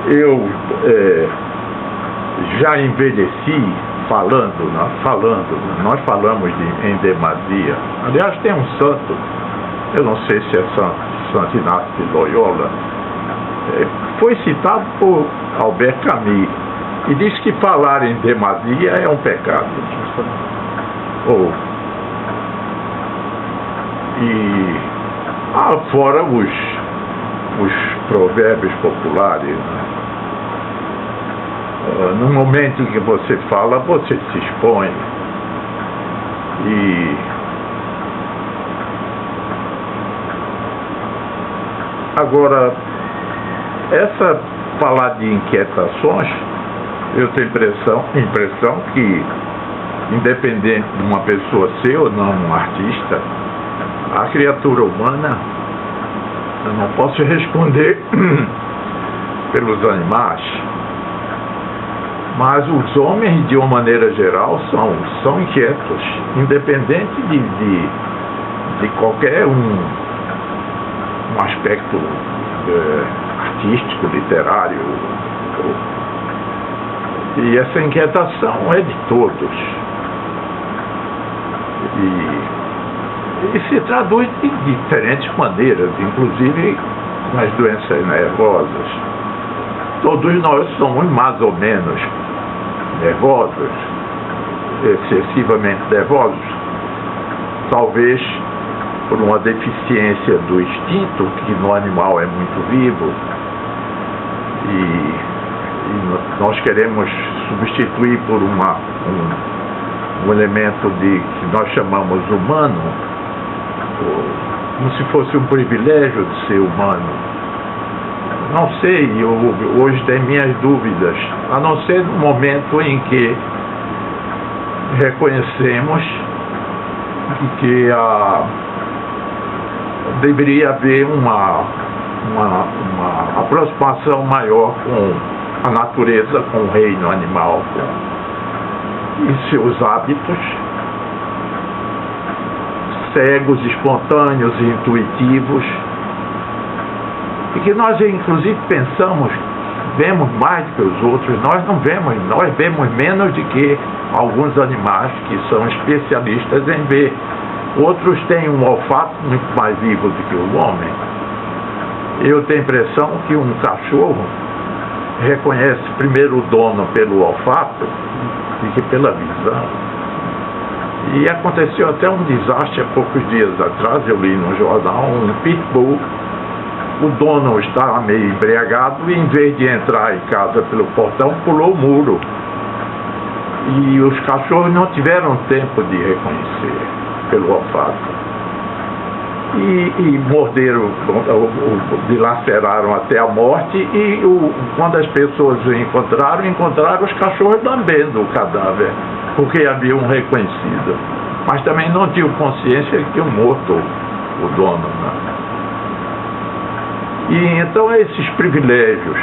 Eu já envelheci nós falamos em demasia. Aliás, tem um santo, eu não sei se é Santo Inácio de Loyola, foi citado por Albert Camus, e diz que falar em demasia é um pecado. Fora os provérbios populares, né? No momento em que você fala, você se expõe. E agora, essa falar de inquietações, eu tenho impressão que, independente de uma pessoa ser ou não um artista, a criatura humana, eu não posso responder pelos animais, mas os homens, de uma maneira geral, são inquietos, independente de qualquer um aspecto artístico, literário. E essa inquietação é de todos. E se traduz de diferentes maneiras, inclusive nas doenças nervosas. Todos nós somos mais ou menos nervosos, excessivamente nervosos, talvez por uma deficiência do instinto, que no animal é muito vivo, e nós queremos substituir por um elemento que nós chamamos humano, como se fosse um privilégio de ser humano. Não sei, hoje tenho minhas dúvidas, a não ser no momento em que reconhecemos que deveria haver uma aproximação maior com a natureza, com o reino animal e seus hábitos cegos, espontâneos e intuitivos, e que nós inclusive vemos mais do que os outros. Nós vemos menos do que alguns animais que são especialistas em ver. Outros têm um olfato muito mais vivo do que o homem. Eu tenho a impressão que um cachorro reconhece primeiro o dono pelo olfato do que pela visão. E aconteceu até um desastre há poucos dias atrás, eu li no jornal, um pitbull. O dono estava meio embriagado e, em vez de entrar em casa pelo portão, pulou o muro. E os cachorros não tiveram tempo de reconhecer pelo olfato. E morderam, dilaceraram até a morte, e quando as pessoas o encontraram os cachorros lambendo o cadáver, porque haviam reconhecido. Mas também não tinham consciência de que tinham morto o dono, né? E então esses privilégios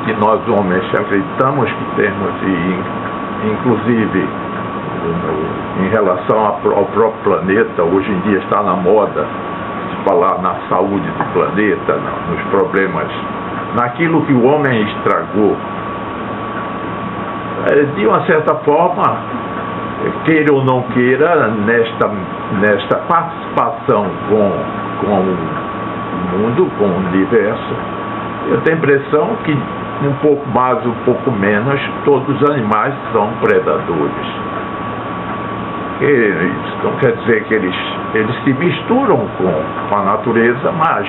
que nós homens acreditamos que temos, e inclusive em relação ao próprio planeta, hoje em dia está na moda se falar na saúde do planeta, nos problemas, naquilo que o homem estragou. De uma certa forma, queira ou não queira, nesta participação com o mundo, com o universo, eu tenho a impressão que um pouco mais, um pouco menos, todos os animais são predadores. Isso não quer dizer que eles se misturam com a natureza, mas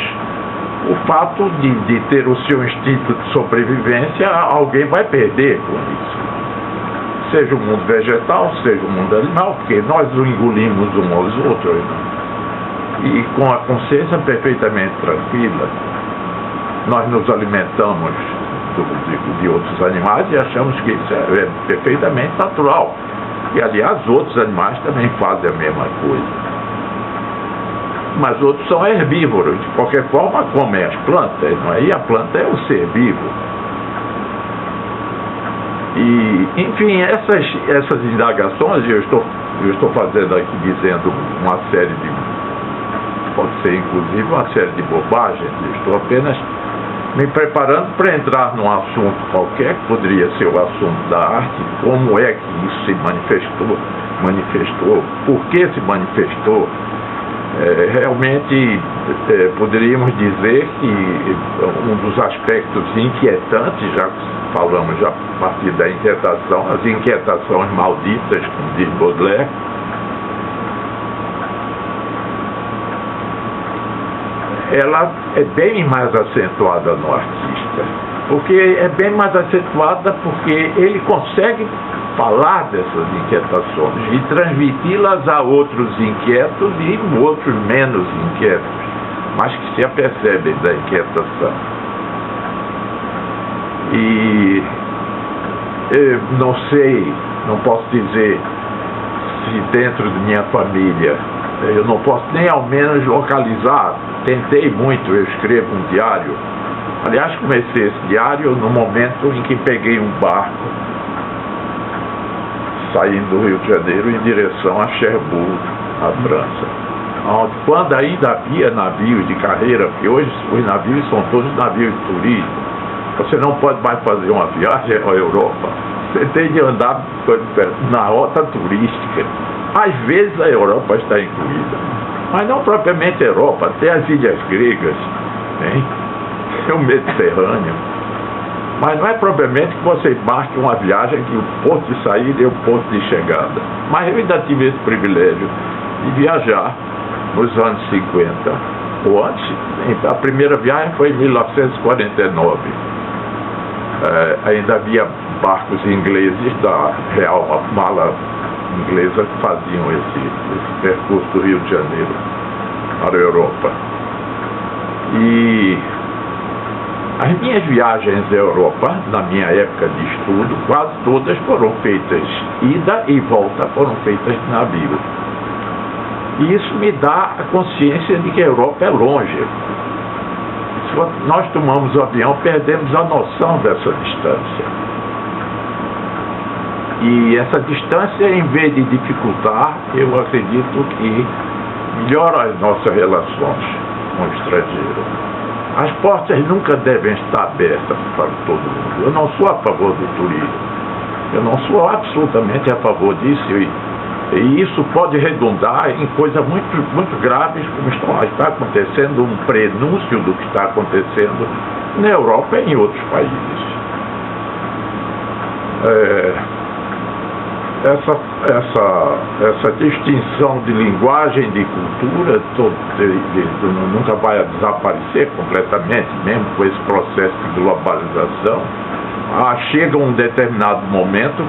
o fato de ter o seu instinto de sobrevivência, alguém vai perder com isso. Seja o mundo vegetal, seja o mundo animal, porque nós o engolimos uns aos outros, né? E com a consciência perfeitamente tranquila, nós nos alimentamos de outros animais e achamos que isso é perfeitamente natural. E, aliás, outros animais também fazem a mesma coisa. Mas outros são herbívoros, de qualquer forma comem as plantas, não é? E a planta é um ser vivo. E, enfim, essas indagações, eu estou fazendo aqui, dizendo uma série de, pode ser inclusive uma série de bobagens, eu estou apenas me preparando para entrar num assunto qualquer, que poderia ser o assunto da arte, como é que isso se manifestou, por que se manifestou. Realmente poderíamos dizer que um dos aspectos inquietantes, já que falamos já a partir da inquietação, as inquietações malditas, como diz Baudelaire, ela é bem mais acentuada no artista, porque é bem mais acentuada porque ele consegue falar dessas inquietações e transmiti-las a outros inquietos e outros menos inquietos, mas que se apercebem da inquietação. E não sei, não posso dizer se dentro de minha família, eu não posso nem ao menos localizar. Tentei muito, eu escrevo um diário. Aliás, comecei esse diário no momento em que peguei um barco saindo do Rio de Janeiro em direção a Cherbourg, na França. Quando ainda havia navios de carreira, porque hoje os navios são todos navios de turismo, você não pode mais fazer uma viagem à Europa. Você tem de andar na rota turística. Às vezes a Europa está incluída, mas não propriamente a Europa, até as ilhas gregas, hein? O Mediterrâneo. Mas não é propriamente que você embarque uma viagem que o porto de saída é o porto de chegada. Mas eu ainda tive esse privilégio de viajar nos anos 50, ou antes. A primeira viagem foi em 1949. Ainda havia barcos ingleses da Real Mala inglesa que faziam esse percurso do Rio de Janeiro para a Europa. E as minhas viagens à Europa, na minha época de estudo, quase todas foram feitas, ida e volta foram feitas de navio. E isso me dá a consciência de que a Europa é longe. Se nós tomamos o avião, perdemos a noção dessa distância. E essa distância, em vez de dificultar, eu acredito que melhora as nossas relações com o estrangeiro. As portas nunca devem estar abertas para todo mundo. Eu não sou a favor do turismo. Eu não sou absolutamente a favor disso. E isso pode redundar em coisas muito, muito graves, como está acontecendo, um prenúncio do que está acontecendo na Europa e em outros países. Essa distinção de linguagem, de cultura, nunca vai desaparecer completamente, mesmo com esse processo de globalização. Chega um determinado momento,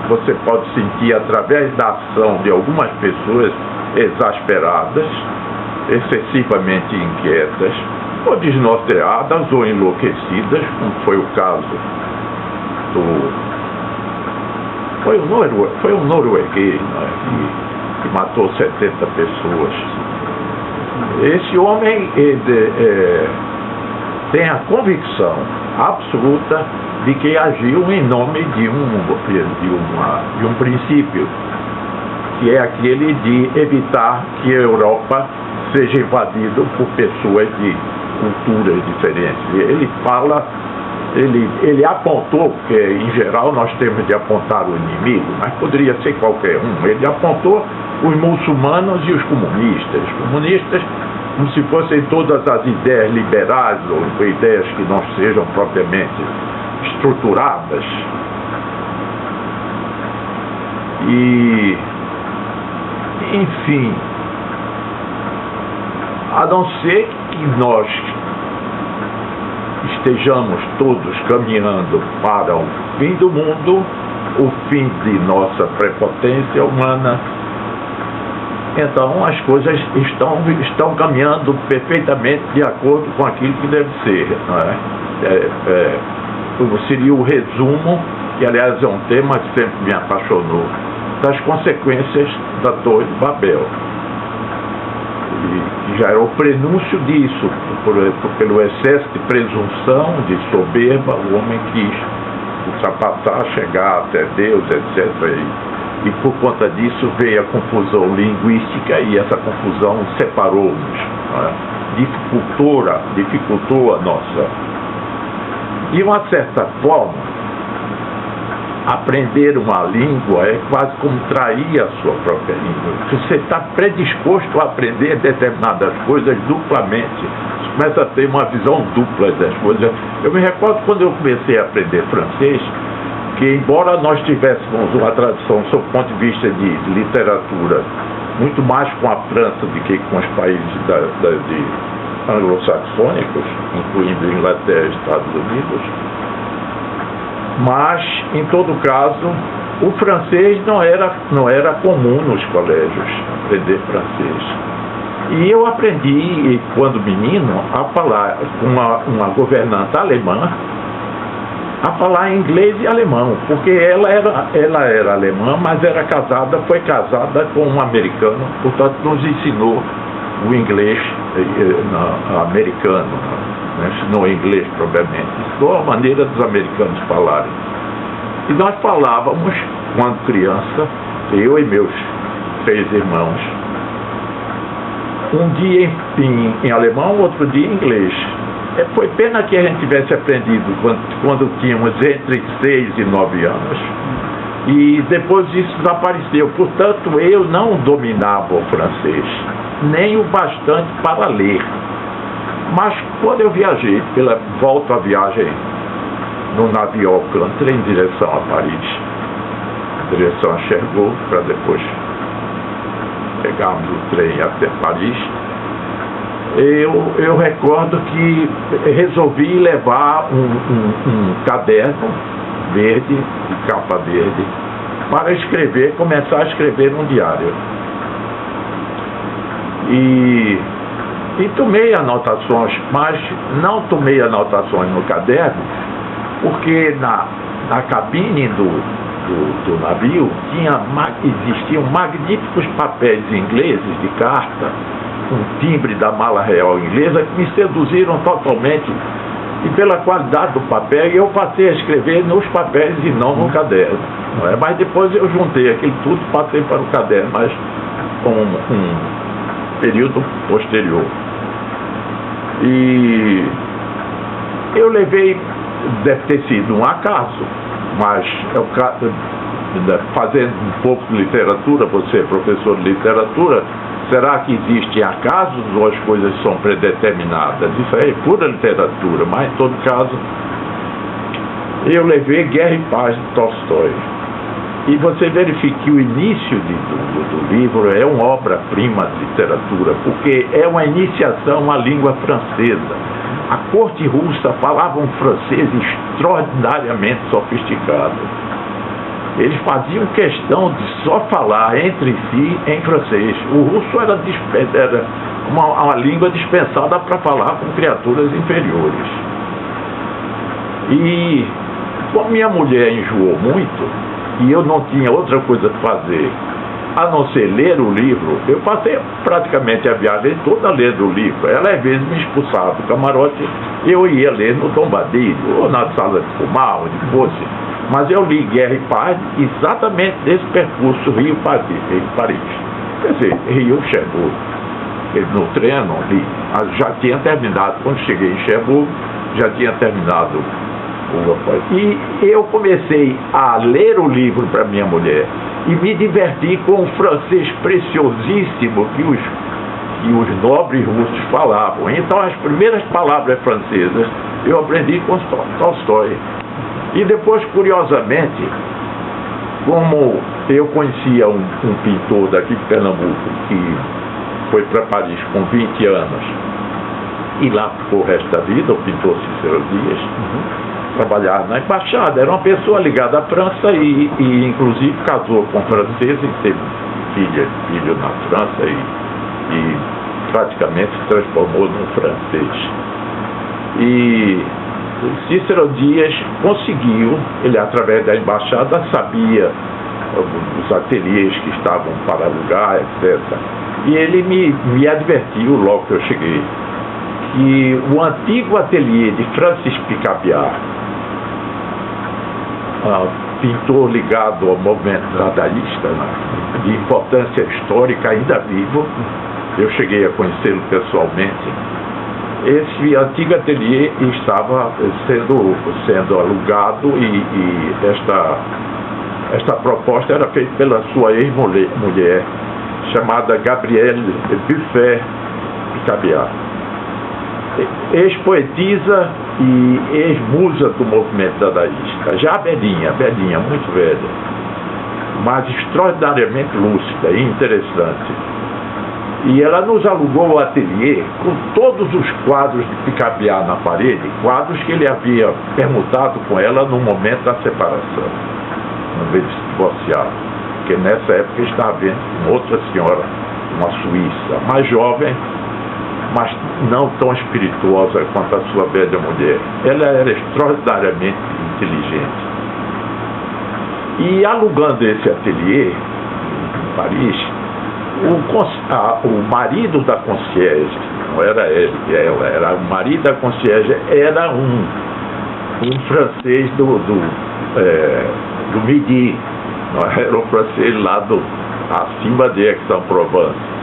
você pode sentir, através da ação de algumas pessoas exasperadas, excessivamente inquietas, ou desnorteadas ou enlouquecidas, como foi o caso Foi um norueguês, né, que matou 70 pessoas. Esse homem tem a convicção absoluta de que agiu em nome de um princípio, que é aquele de evitar que a Europa seja invadida por pessoas de culturas diferentes. Ele apontou, porque em geral nós temos de apontar o inimigo, mas poderia ser qualquer um. Ele apontou os muçulmanos e os comunistas. Os comunistas, como se fossem todas as ideias liberais, ou ideias que não sejam propriamente estruturadas. E, enfim, a não ser que nós estejamos todos caminhando para o fim do mundo, o fim de nossa prepotência humana, então as coisas estão caminhando perfeitamente de acordo com aquilo que deve ser, não é? Seria o resumo, que aliás é um tema que sempre me apaixonou, das consequências da Torre de Babel. E já era o prenúncio disso, pelo excesso de presunção, de soberba, o homem quis ultrapassar, chegar até Deus, etc. E por conta disso veio a confusão linguística, e essa confusão separou-nos, dificultou De uma certa forma, aprender uma língua é quase como trair a sua própria língua. Você está predisposto a aprender determinadas coisas duplamente. Você começa a ter uma visão dupla das coisas. Eu me recordo quando eu comecei a aprender francês, que embora nós tivéssemos uma tradição, sob o ponto de vista de literatura, muito mais com a França do que com os países anglo-saxônicos, incluindo Inglaterra e Estados Unidos, mas, em todo caso, o francês não era comum nos colégios, aprender francês. E eu aprendi, quando menino, a falar com uma governanta alemã, a falar inglês e alemão, porque ela era alemã, mas foi casada com um americano, portanto nos ensinou o inglês americano, né? Ensinou o inglês propriamente, ensinou a maneira dos americanos falarem. E nós falávamos, quando criança, eu e meus 3 irmãos, um dia em alemão, outro dia em inglês. Foi pena que a gente tivesse aprendido quando tínhamos entre 6 e 9 anos, e depois isso desapareceu. Portanto, eu não dominava o francês, nem o bastante para ler. Mas quando eu viajei, volta à viagem no navio Alcântara, em direção a Paris, em direção a Cherbourg, para depois pegarmos o trem até Paris, eu recordo que resolvi levar um caderno verde, de capa verde, para começar a escrever um diário. E tomei anotações, mas não tomei anotações no caderno, porque na cabine do navio existiam magníficos papéis ingleses de carta, um timbre da mala real inglesa, que me seduziram totalmente, e pela qualidade do papel eu passei a escrever nos papéis e não no caderno, não é? Mas depois eu juntei aquilo tudo e passei para o caderno, mas com um período posterior. E eu levei, deve ter sido um acaso, mas fazendo um pouco de literatura, você é professor de literatura, será que existem acasos ou as coisas são predeterminadas? Isso aí é pura literatura, mas em todo caso, eu levei Guerra e Paz de Tolstói. E você verifique que o início do livro é uma obra-prima de literatura, porque é uma iniciação à língua francesa. A corte russa falava um francês extraordinariamente sofisticado. Eles faziam questão de só falar entre si em francês. O russo era uma língua dispensada para falar com criaturas inferiores. E como minha mulher enjoou muito, e eu não tinha outra coisa a fazer a não ser ler o livro, eu passei praticamente a viagem toda lendo o livro. Ela às vezes me expulsava do camarote, eu ia ler no Tombadilho, ou na sala de fumar, onde fosse. Mas eu li Guerra e Paz exatamente nesse percurso Rio-Paris. Quer dizer, Rio-Cherbourg. No trem eu não li. Já tinha terminado, quando cheguei em Cherbourg, já tinha terminado e eu comecei a ler o livro para minha mulher e me diverti com o francês preciosíssimo que os nobres russos falavam. Então as primeiras palavras francesas eu aprendi com Tolstói. E depois, curiosamente, como eu conhecia um pintor daqui de Pernambuco que foi para Paris com 20 anos e lá ficou o resto da vida, o pintor Cícero Dias, trabalhar na embaixada, era uma pessoa ligada à França e inclusive casou com francês e teve filho na França e praticamente se transformou num francês. E Cícero Dias conseguiu, ele através da embaixada sabia os ateliês que estavam para alugar, etc. E ele me advertiu logo que eu cheguei que o antigo ateliê de Francis Picabia, pintor ligado ao movimento dadaísta, de importância histórica, ainda vivo, eu cheguei a conhecê-lo pessoalmente, esse antigo ateliê estava sendo alugado e esta proposta era feita pela sua ex-mulher, chamada Gabrielle Buffet Picabia, ex-poetisa e ex-musa do movimento dadaísta, já velhinha, muito velha, mas extraordinariamente lúcida e interessante. E ela nos alugou o ateliê com todos os quadros de Picabia na parede, quadros que ele havia permutado com ela no momento da separação, quando eles se divorciaram, porque nessa época estava vendo com outra senhora, uma suíça, mais jovem, mas não tão espirituosa quanto a sua velha mulher. Ela era extraordinariamente inteligente. E alugando esse ateliê em Paris, o marido da concierge, não era ela, era o marido da concierge, era um francês do Midi, era um francês lá acima de Aix-en-Provence.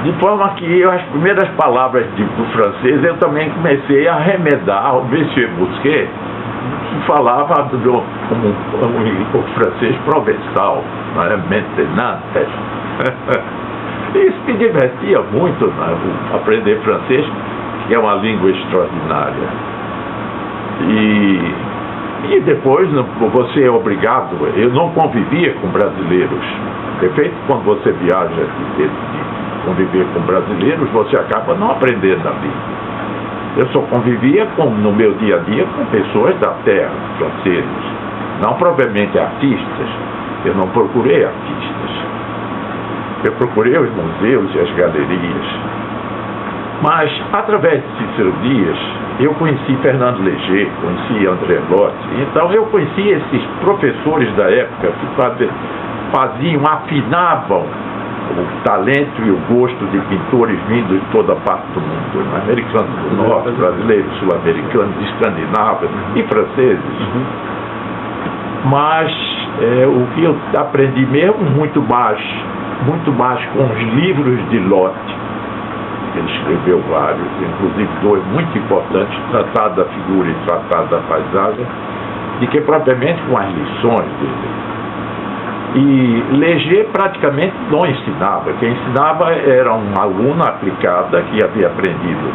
De forma que as primeiras palavras do francês eu também comecei a remedar ao Monsieur Bousquet, que falava como o francês provençal, não é? Maintenantes. Isso me divertia muito, né? Aprender francês, que é uma língua extraordinária. E depois você é obrigado, eu não convivia com brasileiros. De feito, quando você viaja de conviver com brasileiros, você acaba não aprendendo a língua. Eu só convivia no meu dia a dia com pessoas da terra, franceses, não propriamente artistas. Eu não procurei artistas. Eu procurei os museus e as galerias. Mas, através de Cícero Dias, eu conheci Fernando Léger, conheci André Lotz. Então, eu conheci esses professores da época que afinavam o talento e o gosto de pintores vindos de toda parte do mundo, americanos do norte, brasileiros, sul-americanos, escandinavos e franceses. Mas o que eu aprendi mesmo, muito mais com os livros de Lotz. Ele escreveu vários, inclusive dois muito importantes, Tratado da Figura e Tratado da Paisagem, de que propriamente com as lições dele. E Léger praticamente não ensinava. Quem ensinava era um aluno aplicada que havia aprendido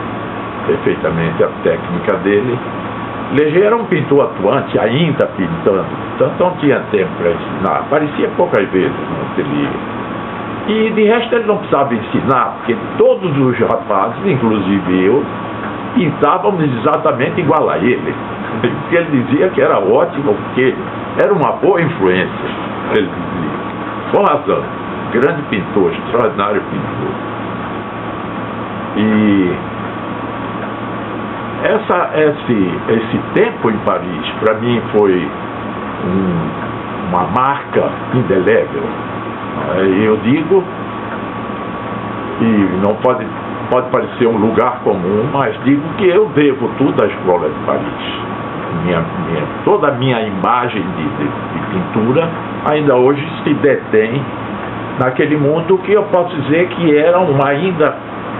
perfeitamente a técnica dele. Léger era um pintor atuante, ainda pintando, portanto não tinha tempo para ensinar. Aparecia poucas vezes no ateliê. E de resto ele não precisava ensinar, porque todos os rapazes, inclusive eu, pintávamos exatamente igual a ele. Porque ele dizia que era ótimo, porque era uma boa influência. Ele dizia, com razão, grande pintor, extraordinário pintor. E esse tempo em Paris, para mim, foi uma marca indelével. Eu digo, e não pode parecer um lugar comum, mas digo que eu devo tudo à Escola de Paris. Toda a minha imagem de pintura ainda hoje se detém naquele mundo que eu posso dizer que era ainda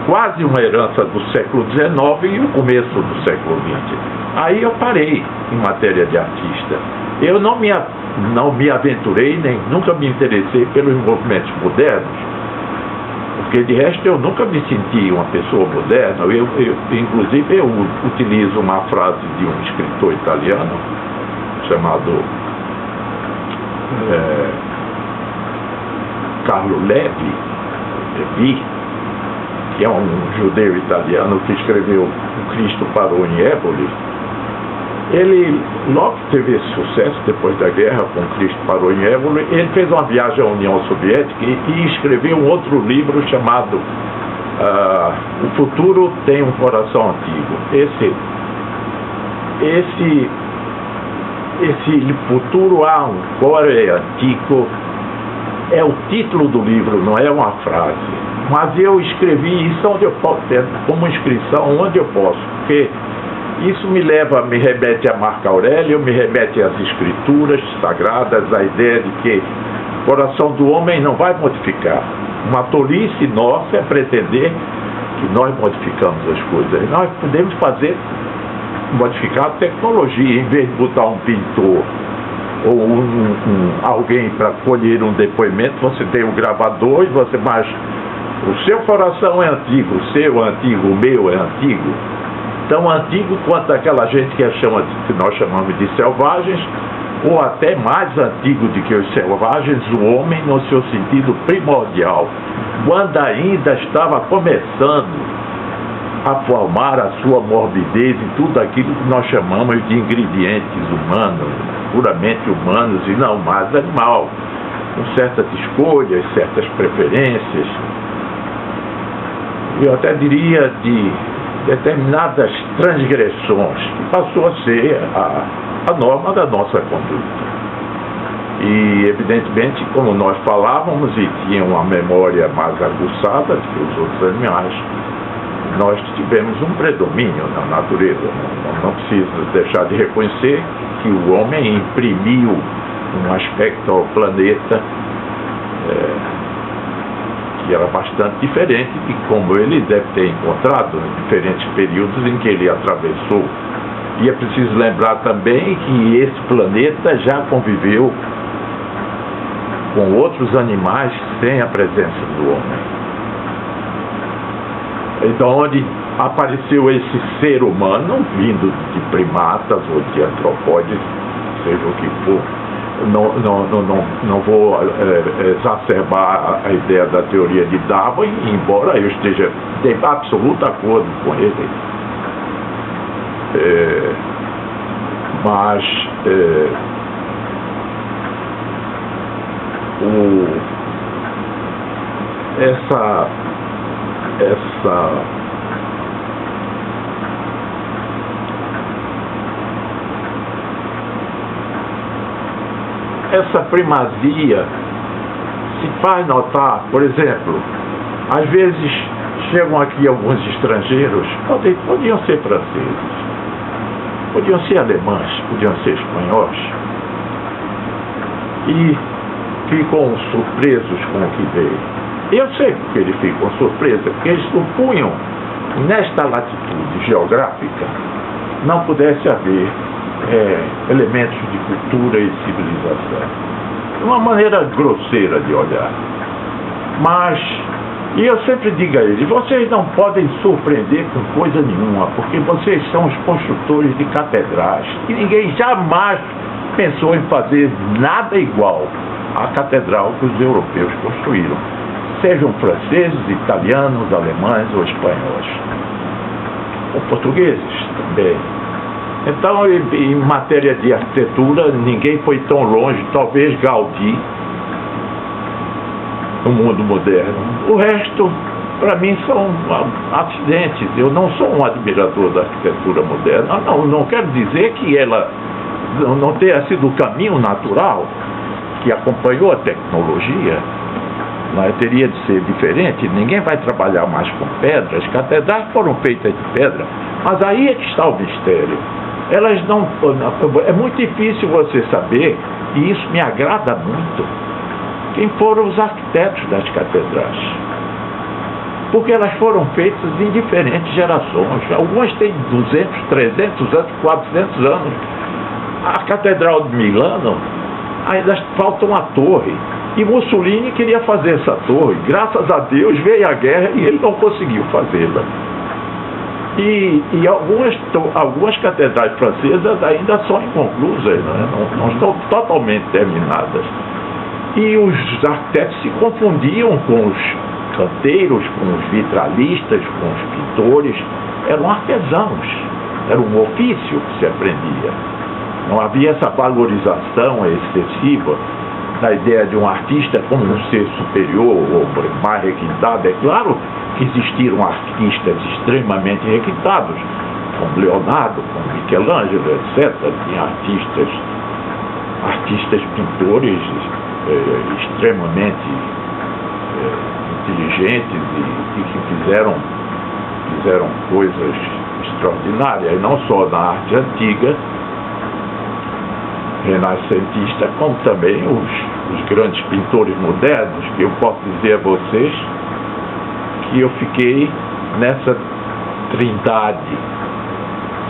quase uma herança do século XIX e o começo do século XX. Aí eu parei em matéria de artista. Eu não me aventurei, nem nunca me interessei pelos movimentos modernos, porque de resto eu nunca me senti uma pessoa moderna. Inclusive eu utilizo uma frase de um escritor italiano chamado Carlo Levi, que é um judeu italiano que escreveu O Cristo Parou em Éboli. Ele, logo que teve esse sucesso, depois da guerra, com Cristo Parou em Éboli, ele fez uma viagem à União Soviética e escreveu um outro livro chamado O Futuro Tem um Coração Antigo. Esse Futuro há um core antigo é o título do livro, não é uma frase. Mas eu escrevi isso onde eu posso, como inscrição, onde eu posso, porque isso me remete a Marco Aurélio, me remete às escrituras sagradas, a ideia de que o coração do homem não vai modificar. Uma tolice nossa é pretender que nós modificamos as coisas. Nós podemos modificar a tecnologia, em vez de botar um pintor ou alguém para colher um depoimento, você tem um gravador e você mais. O seu coração é antigo, o seu é antigo, o meu é antigo. Tão antigo quanto aquela gente que nós chamamos de selvagens, ou até mais antigo do que os selvagens, o homem no seu sentido primordial, quando ainda estava começando a formar a sua morbidez e tudo aquilo que nós chamamos de ingredientes humanos, puramente humanos e não mais animal, com certas escolhas, certas preferências, eu até diria de determinadas transgressões, que passou a ser a norma da nossa conduta. E, evidentemente, como nós falávamos e tinha uma memória mais aguçada do que os outros animais, nós tivemos um predomínio na natureza. Não preciso deixar de reconhecer que o homem imprimiu um aspecto ao planeta que era bastante diferente de como ele deve ter encontrado em diferentes períodos em que ele atravessou. E é preciso lembrar também que esse planeta já conviveu com outros animais sem a presença do homem. Então, onde apareceu esse ser humano, vindo de primatas ou de antropóides, seja o que for, não vou exacerbar a ideia da teoria de Darwin, embora eu esteja de absoluto acordo com ele. Mas essa primazia se faz notar, por exemplo, às vezes chegam aqui alguns estrangeiros, podiam ser franceses, podiam ser alemães, podiam ser espanhóis, e ficam surpresos com o que veem. Eu sei porque eles ficam surpresos, porque eles supunham nesta latitude geográfica não pudesse haver elementos de cultura e civilização. Uma maneira grosseira de olhar. Mas, e eu sempre digo a eles, vocês não podem surpreender com coisa nenhuma, porque vocês são os construtores de catedrais, e ninguém jamais pensou em fazer nada igual à catedral que os europeus construíram, sejam franceses, italianos, alemães ou espanhóis, ou portugueses também. Então, em matéria de arquitetura, ninguém foi tão longe, talvez Gaudí, no mundo moderno. O resto, para mim, são acidentes. Eu não sou um admirador da arquitetura moderna. Não quero dizer que ela não tenha sido o caminho natural que acompanhou a tecnologia. Mas teria de ser diferente. Ninguém vai trabalhar mais com pedras. As catedrais foram feitas de pedra. Mas aí é que está o mistério. Elas não... É muito difícil você saber, e isso me agrada muito, quem foram os arquitetos das catedrais. Porque elas foram feitas em diferentes gerações. Algumas têm 200, 300 anos, 400 anos. A Catedral de Milano, ainda falta uma torre. E Mussolini queria fazer essa torre. Graças a Deus veio a guerra e ele não conseguiu fazê-la. E algumas catedrais francesas ainda são inconclusas, não estão totalmente terminadas. E os arquitetos se confundiam com os canteiros, com os vitralistas, com os pintores. Eram artesãos, era um ofício que se aprendia. Não havia essa valorização excessiva da ideia de um artista como um ser superior ou mais requintado. É claro que existiram artistas extremamente requintados, como Leonardo, como Michelangelo, etc. Tinha artistas pintores extremamente inteligentes e que fizeram coisas extraordinárias, e não só na arte antiga, renascentista, como também os grandes pintores modernos, que eu posso dizer a vocês que eu fiquei nessa trindade: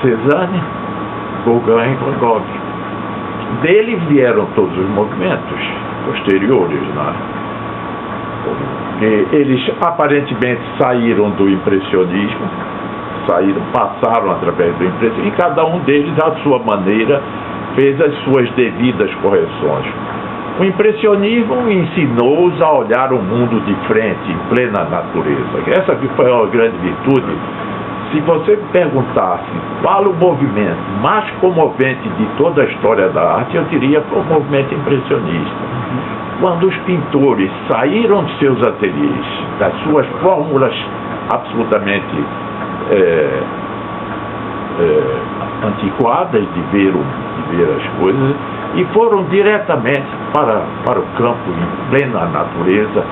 Cézanne, Gauguin e Van Gogh. Dele vieram todos os movimentos posteriores, né? E eles aparentemente saíram do impressionismo, passaram através do impressionismo, e cada um deles, à sua maneira, fez as suas devidas correções. O impressionismo ensinou-os a olhar o mundo de frente, em plena natureza. Essa que foi a grande virtude. Se você me perguntasse qual o movimento mais comovente de toda a história da arte, eu diria que foi o movimento impressionista. Quando os pintores saíram de seus ateliês, das suas fórmulas absolutamente antiquadas de ver as coisas, e foram diretamente para o campo, em plena natureza,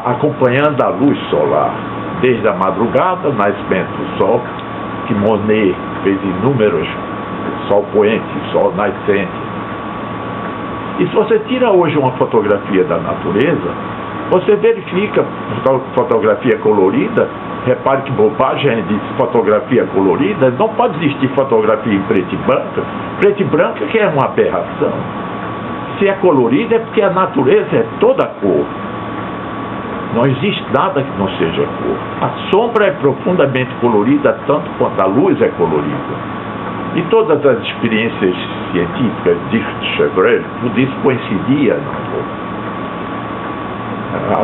acompanhando a luz solar. Desde a madrugada, o nascimento do sol, que Monet fez inúmeros: sol poente, sol nascente. E se você tira hoje uma fotografia da natureza, você verifica fotografia colorida. Repare que bobagem de fotografia colorida. Não pode existir fotografia em preto e branco. Preto e branco que é uma aberração. Se é colorida é porque a natureza é toda cor. Não existe nada que não seja cor. A sombra é profundamente colorida, tanto quanto a luz é colorida. E todas as experiências científicas de Chevreul, tudo isso coincidia na cor.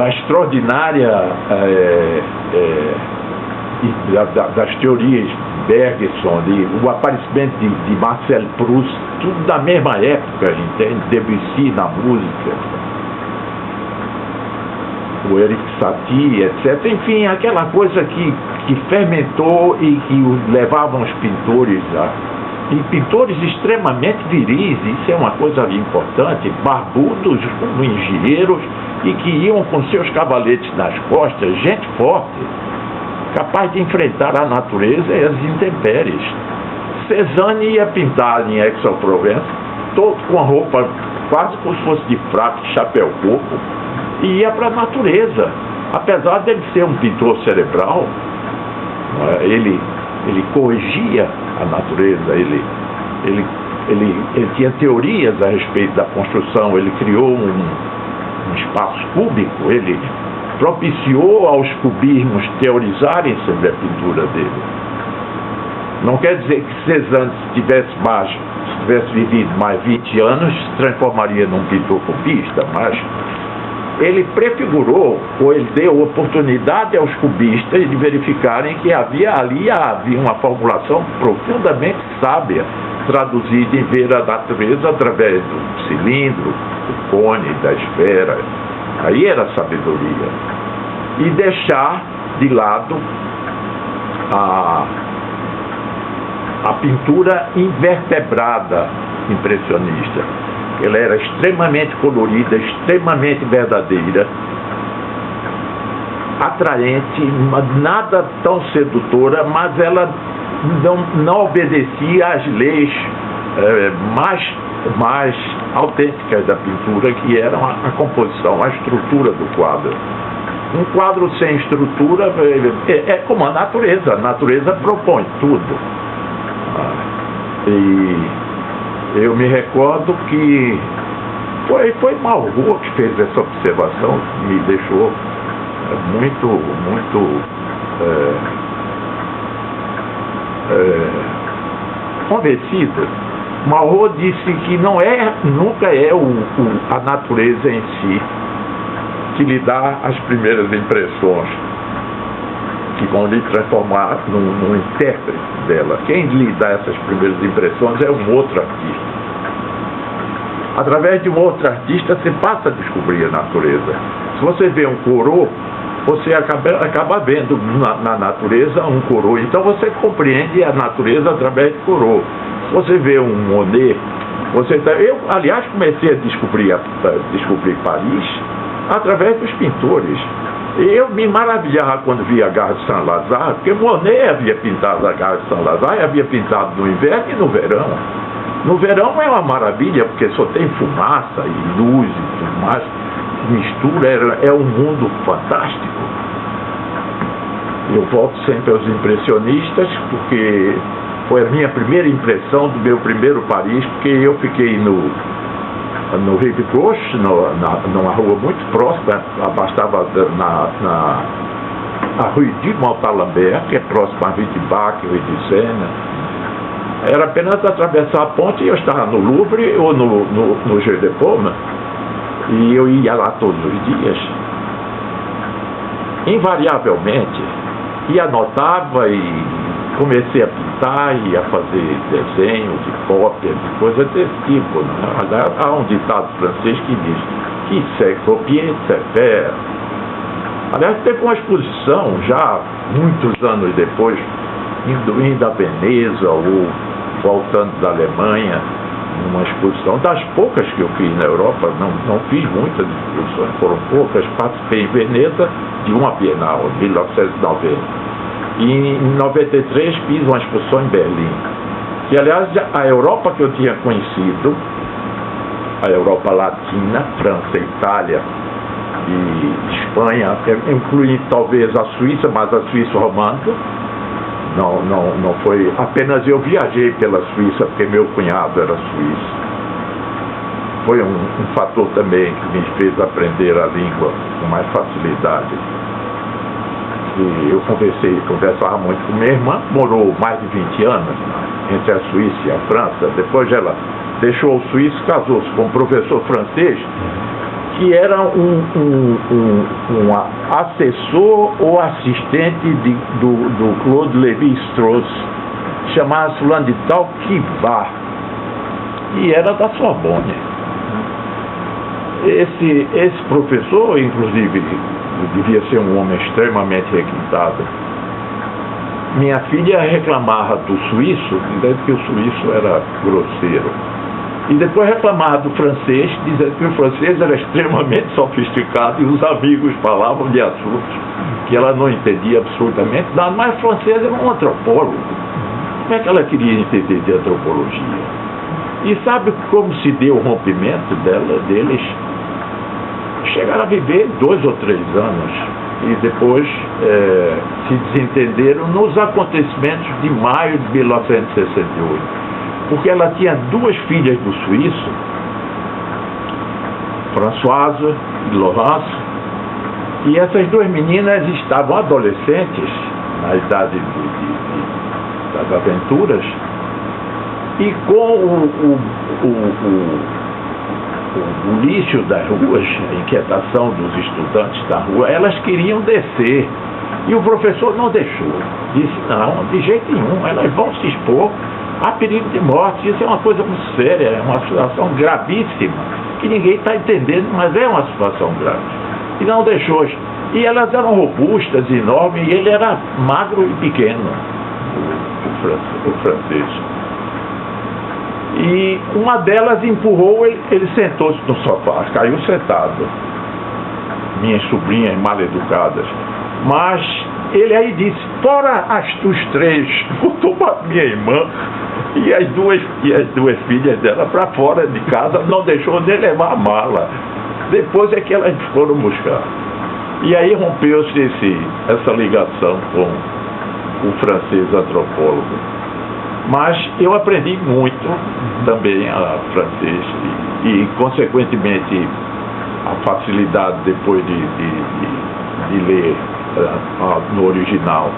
A extraordinária das teorias Bergson, o aparecimento de Marcel Proust, tudo da mesma época, entende? Debussy na música, o Eric Satie, etc. Enfim, aquela coisa que fermentou e que levavam os pintores e pintores extremamente viris, isso é uma coisa importante, barbudos, como engenheiros, e que iam com seus cavaletes nas costas, gente forte, capaz de enfrentar a natureza e as intempéries. Cézanne ia pintar em Aix-en-Provence, todo com a roupa quase como se fosse de fraco, chapéu coco, e ia para a natureza. Apesar dele ser um pintor cerebral, ele corrigia a natureza, ele tinha teorias a respeito da construção, ele criou um espaço cúbico, ele propiciou aos cubismos teorizarem sobre a pintura dele. Não quer dizer que Cézanne, se tivesse vivido mais 20 anos, se transformaria num pintor cubista, mas ele prefigurou, ou ele deu oportunidade aos cubistas de verificarem que havia uma formulação profundamente sábia, traduzida em ver a natureza através do cilindro, do cone, da esfera. Aí era a sabedoria. E deixar de lado a pintura invertebrada impressionista. Ela era extremamente colorida, extremamente verdadeira, atraente, nada tão sedutora, mas ela não obedecia às leis mais autênticas da pintura, que eram a composição, a estrutura do quadro. Um quadro sem estrutura é como a natureza propõe tudo. E eu me recordo que foi Malraux que fez essa observação, que me deixou muito convencido. Malraux disse que nunca é a natureza em si que lhe dá as primeiras impressões, que vão lhe transformar num intérprete dela. Quem lhe dá essas primeiras impressões é um outro artista. Através de um outro artista, você passa a descobrir a natureza. Se você vê um Corot, você acaba vendo na natureza um Corot. Então você compreende a natureza através de Corot. Se você vê um Monet, eu, aliás, comecei a descobrir Paris através dos pintores. Eu me maravilhava quando via a Gare de Saint-Lazare, porque Monet havia pintado a Gare de Saint-Lazare, havia pintado no inverno e no verão. No verão é uma maravilha, porque só tem fumaça e luz e tudo mais. Mistura, é um mundo fantástico. Eu volto sempre aos impressionistas, porque foi a minha primeira impressão do meu primeiro Paris, porque eu fiquei no Rive Gauche, numa rua muito próxima, bastava na Rue du Montalembert, que é próxima à Rue de Bac, Rue de Seine. Era apenas atravessar a ponte e eu estava no Louvre ou no Jeu de Paume, e eu ia lá todos os dias. Invariavelmente, e anotava e comecei a pintar e a fazer desenhos e cópias e coisas desse tipo, né? Há um ditado francês que diz que c'est copier, c'est faire. Aliás, teve uma exposição já muitos anos depois, indo a Veneza ou voltando da Alemanha, uma exposição das poucas que eu fiz na Europa. Não fiz muitas exposições, foram poucas. Participei em Veneza de uma Bienal, em 1990. E em 93 fiz uma exposição em Berlim. Que, aliás, a Europa que eu tinha conhecido, a Europa Latina, França, Itália e Espanha, incluindo talvez a Suíça, mas a Suíça romântica, não foi. Apenas eu viajei pela Suíça porque meu cunhado era suíço. Foi um fator também que me fez aprender a língua com mais facilidade. E eu conversava muito com minha irmã, morou mais de 20 anos entre a Suíça e a França. Depois ela deixou o Suíço, casou-se com um professor francês que era um assessor ou assistente do Claude Lévi-Strauss, chamado fulano de tal Kivar, e era da Sorbonne. Esse professor, inclusive, devia ser um homem extremamente requintado. Minha filha reclamava do suíço, dizendo que o suíço era grosseiro. E depois reclamava do francês, dizendo que o francês era extremamente sofisticado e os amigos falavam de assuntos que ela não entendia absolutamente nada. Mas o francês era um antropólogo. Como é que ela queria entender de antropologia? E sabe como se deu o rompimento deles? Chegaram a viver 2 ou 3 anos e depois se desentenderam nos acontecimentos de maio de 1968. Porque ela tinha 2 filhas do suíço, Françoise e Laurence, e essas 2 meninas estavam adolescentes, na idade das aventuras, e com o lixo das ruas, a inquietação dos estudantes da rua, elas queriam descer. E o professor não deixou. Disse, não, de jeito nenhum, elas vão se expor a perigo de morte. Isso é uma coisa muito séria, é uma situação gravíssima, que ninguém está entendendo, mas é uma situação grave. E não deixou. E elas eram robustas, enormes, e ele era magro e pequeno, o francês. E uma delas empurrou, ele sentou-se no sofá, caiu sentado. Minhas sobrinhas mal educadas. Mas ele aí disse, fora os 3, botou para minha irmã e as duas filhas dela para fora de casa, não deixou nem levar a mala. Depois é que elas foram buscar. E aí rompeu-se essa ligação com o francês antropólogo. Mas eu aprendi muito também a francês e consequentemente, a facilidade depois de ler no original.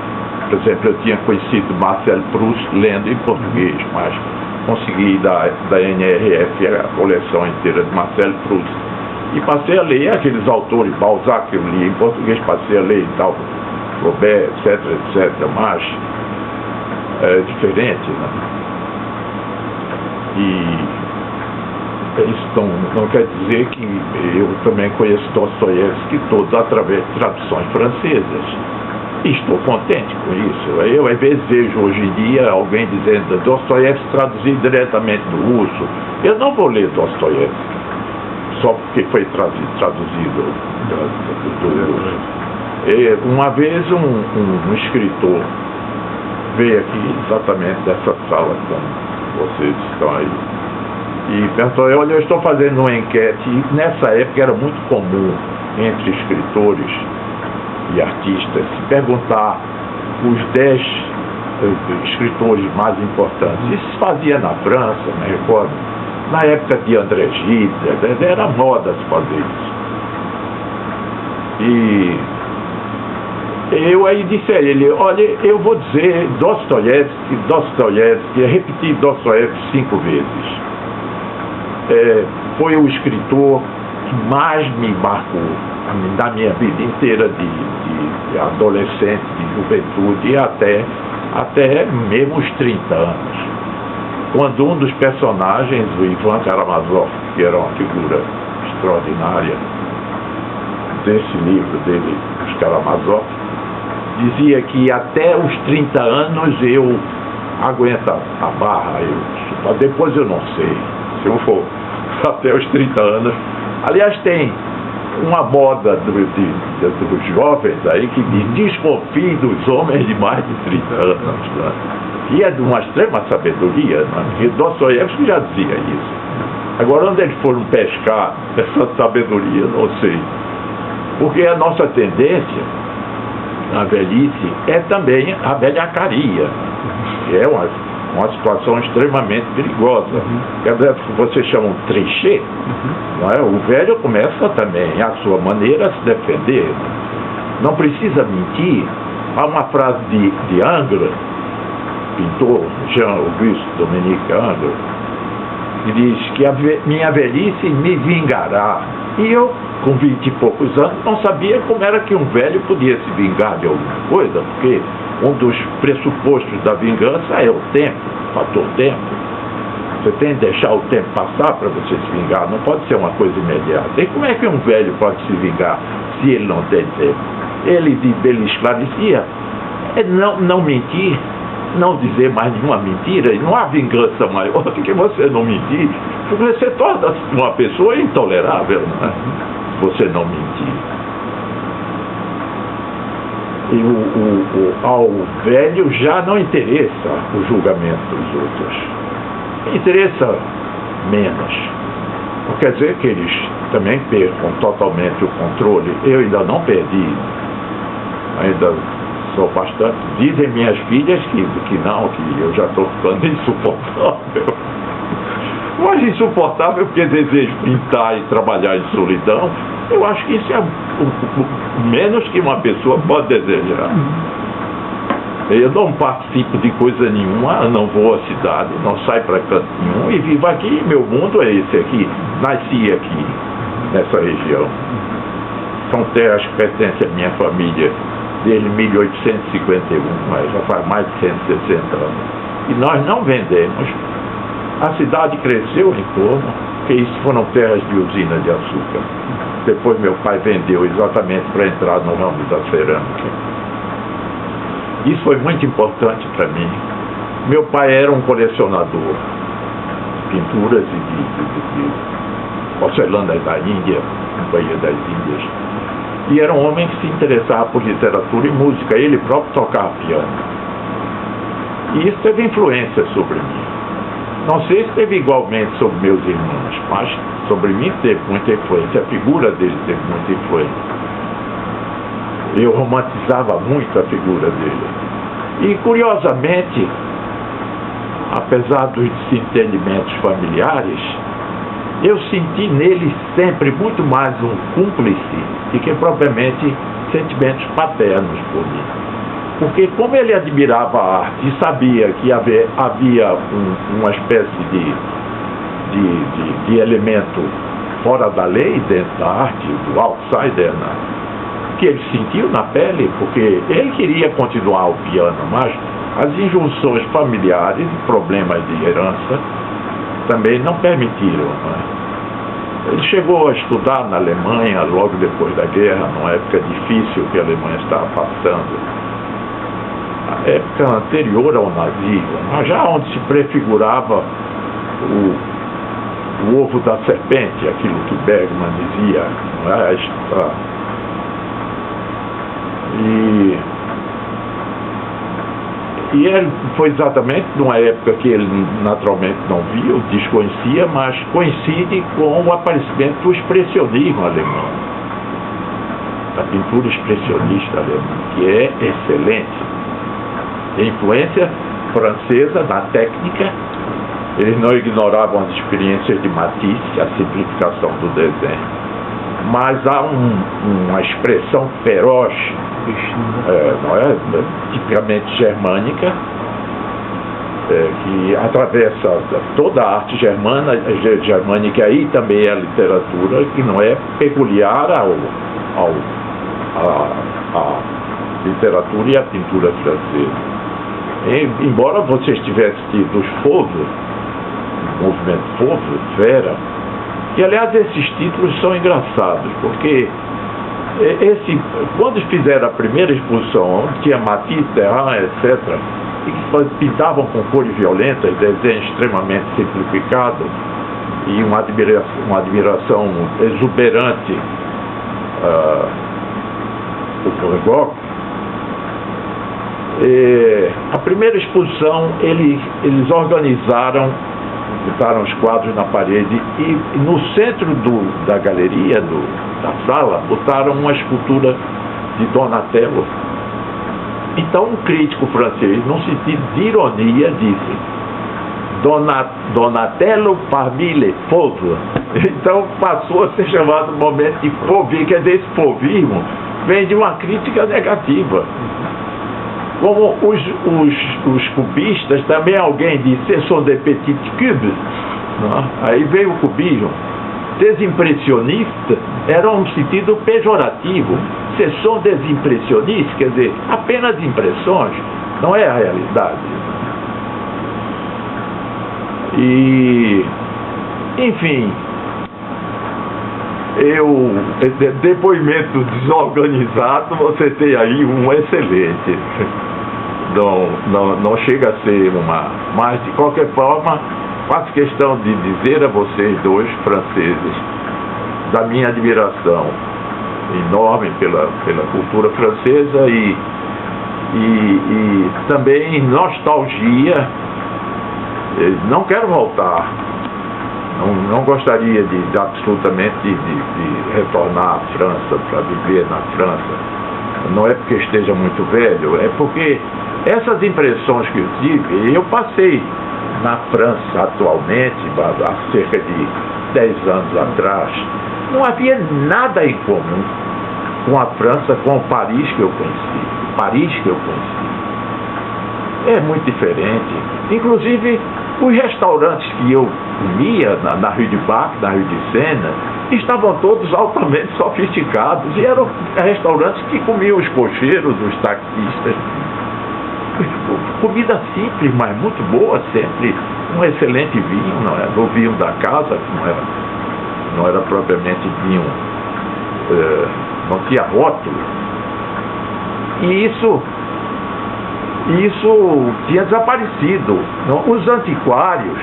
Por exemplo, eu tinha conhecido Marcel Proust lendo em português, mas consegui da NRF a coleção inteira de Marcel Proust. E passei a ler aqueles autores, Balzac eu li em português, passei a ler e tal, Flaubert, etc, mas é diferente, né? E isso não quer dizer que eu também conheço Dostoiévski todos através de traduções francesas. E estou contente com isso. Eu às vezes vejo hoje em dia alguém dizendo Dostoiévski traduzido diretamente do russo. Eu não vou ler Dostoiévski só porque foi traduzido do russo. Uma vez um escritor veio aqui exatamente dessa sala como vocês estão aí e perguntou, olha, eu estou fazendo uma enquete, e nessa época era muito comum entre escritores e artistas se perguntar os 10 escritores mais importantes. Isso se fazia na França, me recordo. Na época de André Gide, era moda se fazer isso. E eu aí disse a ele, olha, eu vou dizer Dostoiévski, repetir Dostoiévski 5 vezes. Foi o escritor que mais me marcou na minha vida inteira de adolescente, de juventude, e até mesmo os 30 anos. Quando um dos personagens, o Ivan Karamazov, que era uma figura extraordinária desse livro dele, Os Karamazov, dizia que até os 30 anos eu aguento a barra, depois eu não sei, se eu for até os 30 anos. Aliás, tem uma moda dos jovens aí que diz: desconfie dos homens de mais de 30 anos. Né? E é de uma extrema sabedoria, né? E Dostoiévski já dizia isso. Agora, onde eles foram pescar essa sabedoria, não sei. Porque a nossa tendência na velhice é também a velhacaria, que é uma situação extremamente perigosa. Que vocês chamam de clichê, não é? O velho começa também, à sua maneira, a se defender. Não precisa mentir. Há uma frase de Ingres, pintor, Jean-Auguste Dominique Ingres, que diz que minha velhice me vingará. E eu, com 20 e poucos anos, não sabia como era que um velho podia se vingar de alguma coisa, porque um dos pressupostos da vingança é o tempo, o fator tempo. Você tem que deixar o tempo passar para você se vingar, não pode ser uma coisa imediata. E como é que um velho pode se vingar se ele não tem tempo? Ele esclarecia, não mentir, não dizer mais nenhuma mentira, e não há vingança maior do que você não mentir, porque você torna uma pessoa intolerável, não é? Você não mentir. E ao velho já não interessa o julgamento dos outros, interessa menos. Não quer dizer que eles também percam totalmente o controle. Eu ainda não perdi, ainda sou bastante. Dizem minhas filhas que não, que eu já estou ficando insuportável. Mas insuportável porque desejo pintar e trabalhar em solidão. Eu acho que isso é o menos que uma pessoa pode desejar. Eu não participo de coisa nenhuma, não vou à cidade, não saio para canto nenhum e vivo aqui. Meu mundo é esse aqui. Nasci aqui, nessa região. São terras que pertencem à minha família desde 1851, mas já faz mais de 160 anos. E nós não vendemos. A cidade cresceu em torno, porque isso foram terras de usina de açúcar. Depois meu pai vendeu exatamente para entrar no ramo da cerâmica. Isso foi muito importante para mim. Meu pai era um colecionador de pinturas e de porcelanas da Índia, Companhia das Índias. E era um homem que se interessava por literatura e música. Ele próprio tocava piano. E isso teve influência sobre mim. Não sei se teve igualmente sobre meus irmãos, mas sobre mim teve muita influência. A figura dele teve muita influência. Eu romantizava muito a figura dele. E, curiosamente, apesar dos desentendimentos familiares, eu senti nele sempre muito mais um cúmplice do que propriamente sentimentos paternos por mim. Porque como ele admirava a arte e sabia que havia uma espécie de elemento fora da lei dentro da arte, do outsider, né? Que ele sentiu na pele, porque ele queria continuar o piano, mas as injunções familiares e problemas de herança também não permitiram. Né? Ele chegou a estudar na Alemanha logo depois da guerra, numa época difícil que a Alemanha estava passando, a época anterior ao nazismo, mas já onde se prefigurava o ovo da serpente, aquilo que Bergman dizia, não é? E ele foi exatamente numa época que ele naturalmente não viu, desconhecia, mas coincide com o aparecimento do expressionismo alemão, da pintura expressionista alemã, que é excelente. influência francesa da técnica. Eles não ignoravam as experiências de Matisse, a simplificação do desenho. Mas há uma expressão feroz, não é? Tipicamente germânica, que atravessa toda a arte germânica e também a literatura, que não é peculiar à literatura e à pintura francesa. Embora vocês tivessem tido os Fauves, o movimento Fauve, Vera, e aliás esses títulos são engraçados, porque quando fizeram a primeira exposição, onde tinha Matisse, Terrain, etc., e que pintavam com cores violentas, desenhos extremamente simplificados e uma admiração exuberante do Van Gogh, a primeira exposição eles organizaram, botaram os quadros na parede e no centro da galeria, da sala, botaram uma escultura de Donatello. Então um crítico francês, num sentido de ironia, disse: Donatello parmi les fauves. Então passou a ser chamado momento de fauvismo. Quer dizer, esse fauvismo vem de uma crítica negativa. Como os cubistas, também alguém disse: ce sont des petites cubes. Aí veio o cubismo. Des impressionistas era um sentido pejorativo. Ce sont des impressionistas, quer dizer, apenas impressões, não é a realidade. E, enfim, depoimento desorganizado, você tem aí um excelente. Não chega a ser mas de qualquer forma, faço questão de dizer a vocês dois franceses da minha admiração enorme pela cultura francesa e também nostalgia. Não quero voltar, não gostaria absolutamente de retornar à França para viver na França. Não é porque esteja muito velho, é porque essas impressões que eu tive, eu passei na França atualmente, há cerca de 10 anos atrás, não havia nada em comum com a França, com o Paris que eu conheci. É muito diferente. Inclusive, os restaurantes que eu comia na Rue du Bac, na Rue de Sena, estavam todos altamente sofisticados e eram restaurantes que comiam os cocheiros, os taxistas. Comida simples, mas muito boa sempre. Um excelente vinho, não é? O vinho da casa, que não era propriamente vinho, não tinha rótulo. E isso tinha desaparecido. Os antiquários,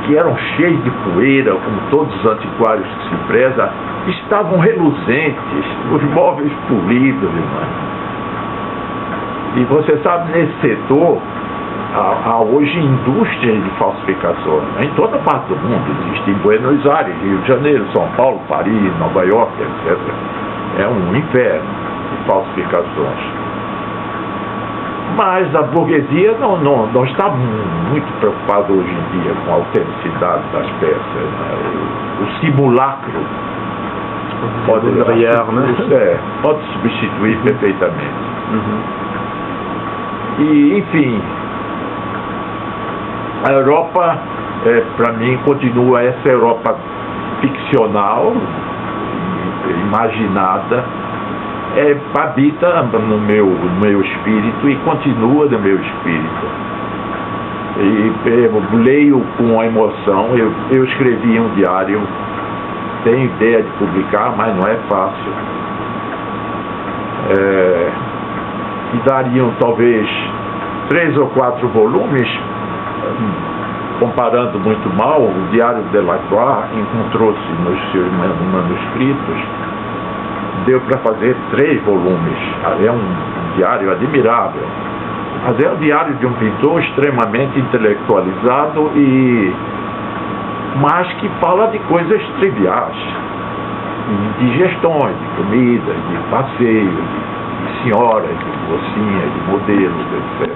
que eram cheios de poeira, como todos os antiquários que se preza, estavam reluzentes, os móveis polidos, irmão. E você sabe, nesse setor, há hoje indústrias de falsificações. Em toda parte do mundo existe, em Buenos Aires, Rio de Janeiro, São Paulo, Paris, Nova York, etc. É um inferno de falsificações. Mas a burguesia não está muito preocupada hoje em dia com a autenticidade das peças, né? O simulacro pode substituir perfeitamente. E, enfim, a Europa, para mim, continua essa Europa ficcional, imaginada, habita no meu espírito e continua no meu espírito. E eu leio com emoção. Eu escrevi um diário, tenho ideia de publicar, mas não é fácil. Que dariam talvez 3 ou 4 volumes, comparando muito mal. O Diário de Delacroix encontrou-se nos seus manuscritos, deu para fazer 3 volumes. É um diário admirável, mas é o diário de um pintor extremamente intelectualizado, mas que fala de coisas triviais, de gestões, de comidas, de passeios, de senhoras, de mocinhas, de modelos, etc.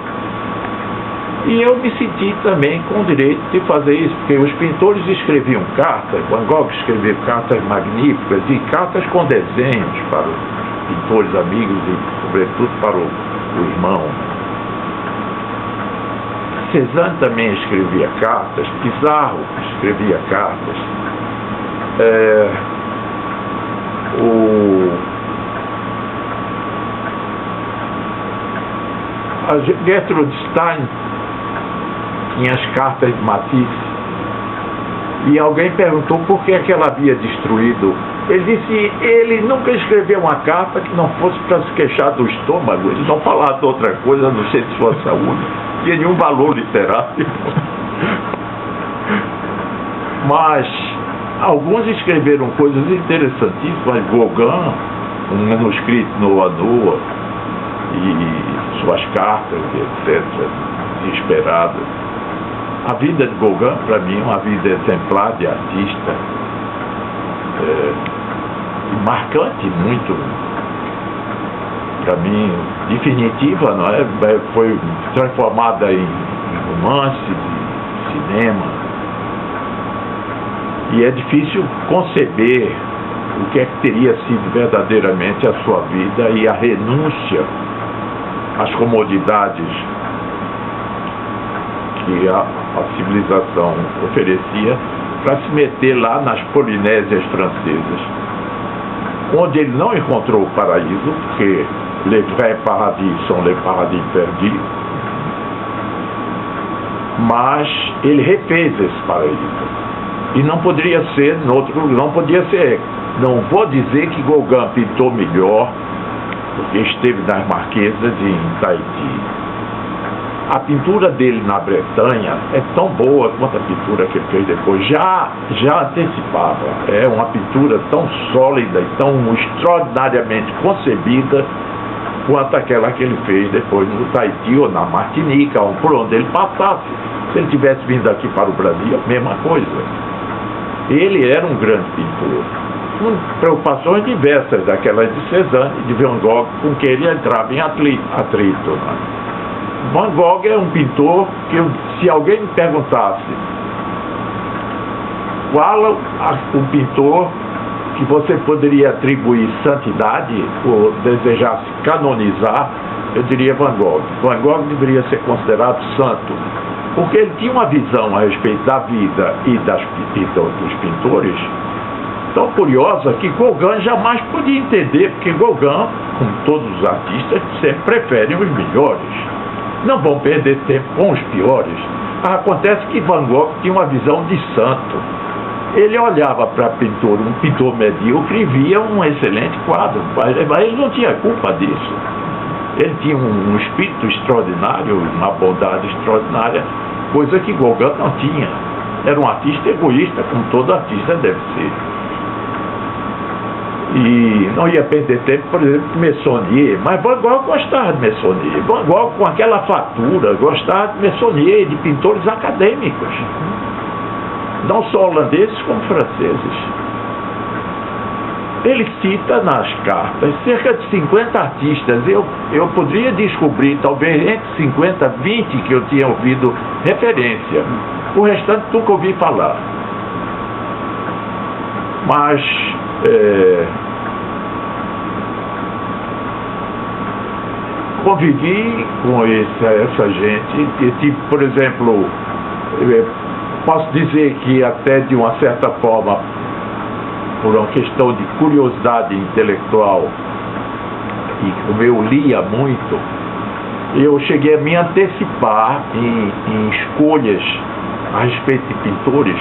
E eu me senti também com o direito de fazer isso, porque os pintores escreviam cartas, Van Gogh escreveu cartas magníficas e cartas com desenhos para os pintores amigos e, sobretudo, para o irmão. Cézanne também escrevia cartas, Pissarro escrevia cartas. A Gertrude Stein tinha as cartas de Matisse, e alguém perguntou por que é que ela havia destruído. Ele disse, ele nunca escreveu uma carta que não fosse para se queixar do estômago, ele não falava de outra coisa a não ser de sua saúde, não tinha nenhum valor literário. Mas alguns escreveram coisas interessantíssimas, Gauguin, um manuscrito no Anoa, e suas cartas, etc., desesperadas. A vida de Gauguin, para mim, é uma vida exemplar de artista, marcante, muito, para mim, definitiva, não é? Foi transformada em romance, de cinema, e é difícil conceber o que é que teria sido verdadeiramente a sua vida e a renúncia às comodidades que a civilização oferecia para se meter lá nas Polinésias francesas, onde ele não encontrou o paraíso, porque les vrais paradis são les paradis perdus, mas ele refez esse paraíso. E não poderia ser não podia ser. Não vou dizer que Gauguin pintou melhor, porque esteve nas Marquesas e em Tahiti. A pintura dele na Bretanha é tão boa quanto a pintura que ele fez depois. Já antecipava. É uma pintura tão sólida e tão extraordinariamente concebida quanto aquela que ele fez depois no Tahiti ou na Martinica, ou por onde ele passasse. Se ele tivesse vindo aqui para o Brasil, a mesma coisa. Ele era um grande pintor, com preocupações diversas, daquelas de Cézanne e de Van Gogh, com quem ele entrava em atrito. Né? Van Gogh é um pintor que, se alguém me perguntasse qual o pintor que você poderia atribuir santidade ou desejasse canonizar, eu diria Van Gogh. Van Gogh deveria ser considerado santo, porque ele tinha uma visão a respeito da vida e dos pintores tão curiosa que Gauguin jamais podia entender, porque Gauguin, como todos os artistas, sempre preferem os melhores. Não vão perder tempo com os piores. Acontece que Van Gogh tinha uma visão de santo. Ele olhava para um pintor medíocre, e via um excelente quadro, mas ele não tinha culpa disso. Ele tinha um espírito extraordinário, uma bondade extraordinária, coisa que Gauguin não tinha. Era um artista egoísta, como todo artista deve ser. E não ia perder tempo, por exemplo, com Meissonier, mas Van Gogh gostava de Meissonier. Van Gogh, com aquela fatura, gostava de Meissonier, de pintores acadêmicos, não só holandeses como franceses. Ele cita nas cartas cerca de 50 artistas. Eu poderia descobrir, talvez entre 50 e 20 que eu tinha ouvido referência. O restante nunca ouvi falar. Mas convivi com essa gente. E tive, por exemplo, posso dizer que até de uma certa forma, por uma questão de curiosidade intelectual, e como eu lia muito, eu cheguei a me antecipar em escolhas a respeito de pintores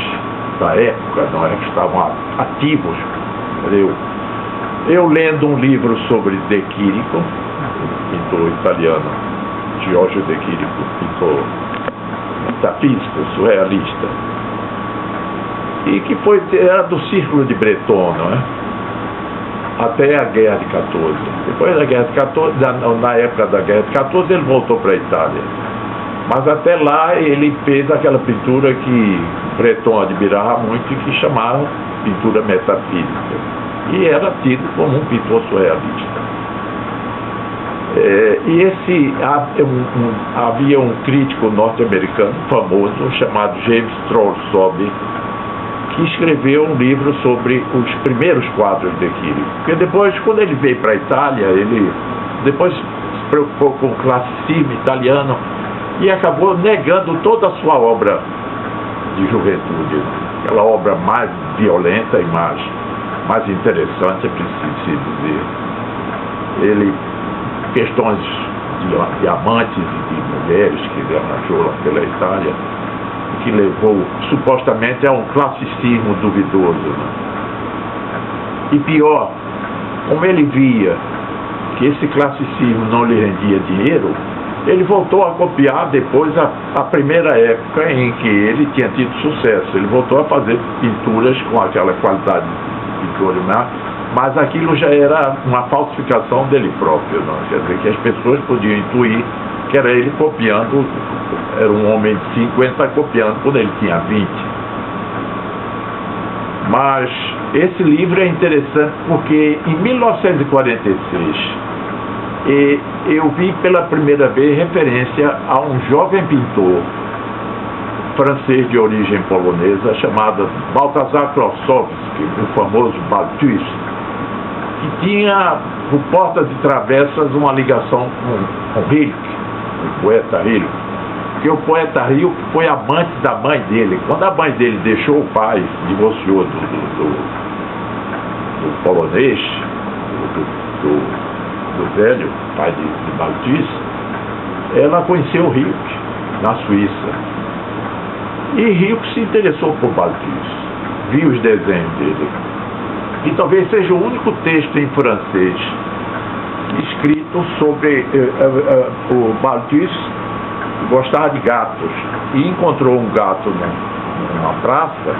da época, não é, que estavam ativos. Eu lendo um livro sobre De Chirico, pintor italiano, Giorgio De Chirico, pintor metafísico, surrealista, e que era do Círculo de Breton, não é? Até a Guerra de 14. Depois da Guerra de 14, na época da Guerra de 14, ele voltou para a Itália. Mas até lá ele fez aquela pintura que Breton admirava muito e que chamava pintura metafísica. E era tido como um pintor surrealista. Havia um crítico norte-americano famoso chamado James Trolsobe, que escreveu um livro sobre os primeiros quadros de Quirico. Porque depois, quando ele veio para a Itália, ele depois se preocupou com o classicismo italiano e acabou negando toda a sua obra de juventude, aquela obra mais violenta e mais interessante, é preciso se dizer. Ele, questões de amantes e de mulheres que ele arranjou lá pela Itália, que levou supostamente a um classicismo duvidoso, né? E pior, como ele via que esse classicismo não lhe rendia dinheiro, ele voltou a copiar depois a primeira época em que ele tinha tido sucesso. Ele voltou a fazer pinturas com aquela qualidade de pintura, mas aquilo já era uma falsificação dele próprio, não? Quer dizer, que as pessoas podiam intuir que era ele copiando, era um homem de 50 copiando quando ele tinha 20. Mas esse livro é interessante porque em 1946 eu vi pela primeira vez referência a um jovem pintor francês de origem polonesa chamado Balthazar Klossowski, o famoso Balthus, que tinha por portas e travessas uma ligação com Rilke, o poeta Rilke, porque o poeta Rilke foi amante da mãe dele. Quando a mãe dele deixou o pai, divorciou do polonês, do velho pai de Balthus, ela conheceu o Rilke na Suíça. E Rilke se interessou por Balthus, viu os desenhos dele. E talvez seja o único texto em francês escrito sobre o Balthus gostava de gatos e encontrou um gato numa praça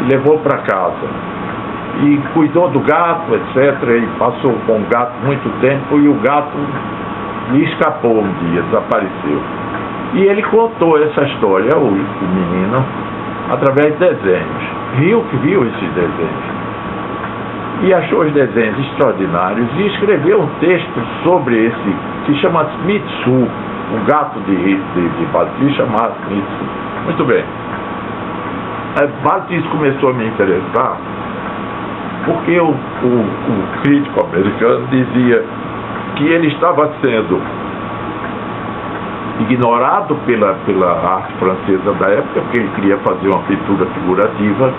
e levou para casa e cuidou do gato, etc. E passou com o gato muito tempo e o gato lhe escapou um dia, desapareceu. E ele contou essa história, o menino, através de desenhos. Rilke viu esses desenhos e achou os desenhos extraordinários e escreveu um texto sobre esse, que chama Mitsu, o gato de Balthus chamado Mitsu. Muito bem. Balthus começou a me interessar porque o crítico americano dizia que ele estava sendo ignorado pela arte francesa da época, porque ele queria fazer uma pintura figurativa.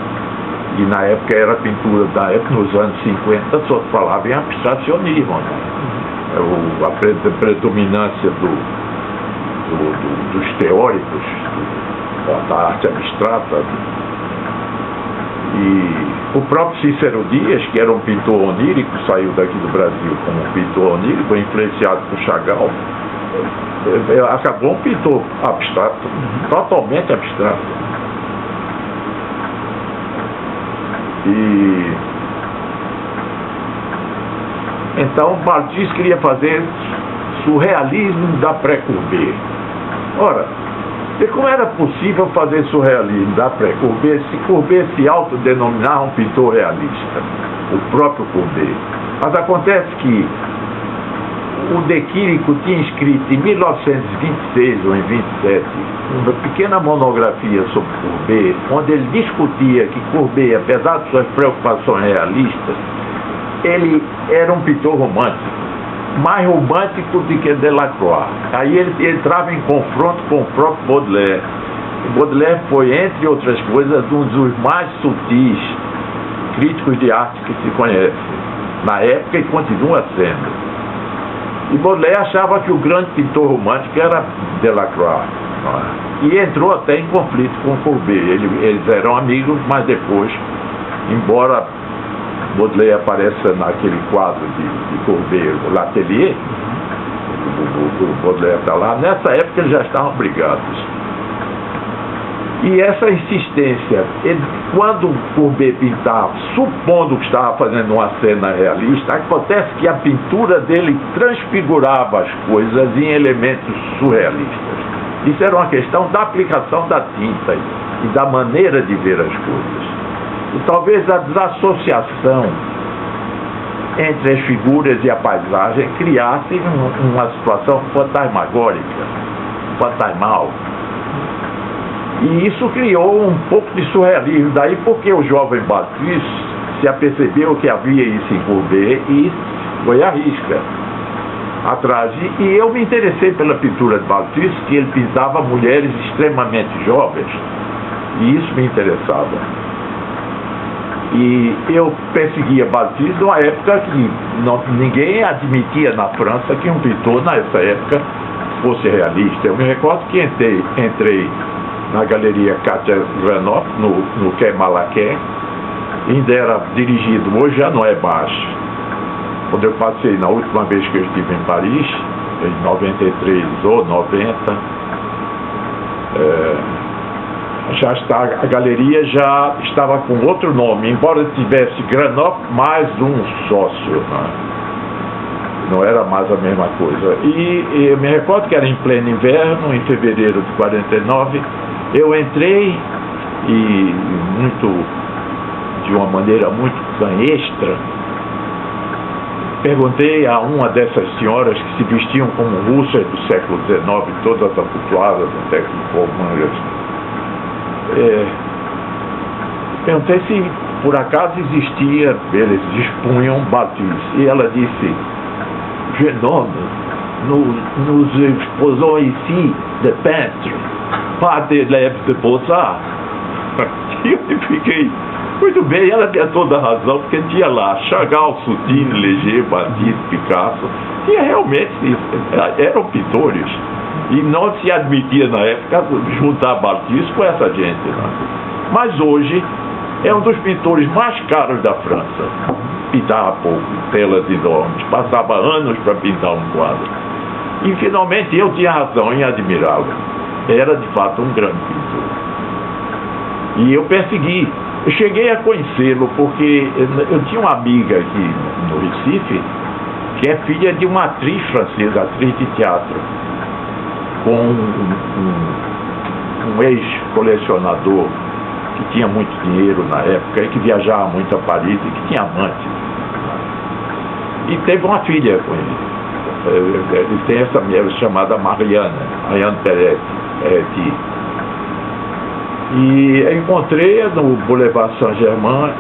E na época era a pintura da época, nos anos 50, só falava em abstracionismo, né? A predominância dos teóricos da arte abstrata. E o próprio Cícero Dias, que era um pintor onírico, saiu daqui do Brasil como um pintor onírico, influenciado por Chagall, acabou um pintor abstrato, totalmente abstrato. E então Balthus queria fazer surrealismo da pré-Courbet. Ora, como era possível fazer surrealismo da pré-Courbet se Courbet se autodenominava um pintor realista, o próprio Courbet? Mas acontece que o De Quirico tinha escrito em 1926 ou em 27 uma pequena monografia sobre Courbet, onde ele discutia que Courbet, apesar de suas preocupações realistas, ele era um pintor romântico, mais romântico do que Delacroix. Aí ele entrava em confronto com o próprio Baudelaire. E Baudelaire foi, entre outras coisas, um dos mais sutis críticos de arte que se conhece na época e continua sendo. E Baudelaire achava que o grande pintor romântico era Delacroix, não é? E entrou até em conflito com Courbet. Eles eram amigos, mas depois, embora Baudelaire apareça naquele quadro de Courbet, o L'Atelier, o Baudelaire está lá, nessa época eles já estavam brigados. E essa insistência, quando Courbet pintava, supondo que estava fazendo uma cena realista, acontece que a pintura dele transfigurava as coisas em elementos surrealistas. Isso era uma questão da aplicação da tinta e da maneira de ver as coisas. E talvez a desassociação entre as figuras e a paisagem, criasse uma situação fantasmagórica, fantasmal. E isso criou um pouco de surrealismo, daí porque o jovem Balthus se apercebeu que havia isso em Courbet e foi à risca atrás. E eu me interessei pela pintura de Balthus, que ele pintava mulheres extremamente jovens, e isso me interessava. E eu perseguia Balthus numa época que ninguém admitia na França que um pintor nessa época fosse realista. Eu me recordo que entrei na Galeria Katia Granoff, no Quai Malaquais, ainda era dirigido, hoje já não é baixo. Quando eu passei na última vez que eu estive em Paris, em 93 ou 90, a galeria já estava com outro nome, embora tivesse Granoff mais um sócio, né? Não era mais a mesma coisa. E eu me recordo que era em pleno inverno, em fevereiro de 49, eu entrei e de uma maneira muito canhestra, perguntei a uma dessas senhoras que se vestiam como russas do século XIX, todas abotoadas, até com mangas. Perguntei se por acaso existia, eles expunham Balthus, e ela disse: "Jeune homme, nous exposons ici des peintres, pas des élèves de Beaux-Arts." E eu fiquei, muito bem, ela tinha toda a razão, porque tinha lá Chagall, Soutine, Léger, Matisse, Picasso, e realmente eram pintores. E não se admitia na época juntar Balthus com essa gente, né? Mas hoje é um dos pintores mais caros da França. Pintava pouco, telas enormes, passava anos para pintar um quadro. E finalmente eu tinha razão em admirá-lo. Era de fato um grande pintor. E eu persegui. Eu cheguei a conhecê-lo porque eu tinha uma amiga aqui no Recife, que é filha de uma atriz francesa, atriz de teatro, com um ex-colecionador que tinha muito dinheiro na época e que viajava muito a Paris e que tinha amante. E teve uma filha com ele. Ele tem essa mulher chamada Marianne Peretti. E eu encontrei no Boulevard Saint-Germain,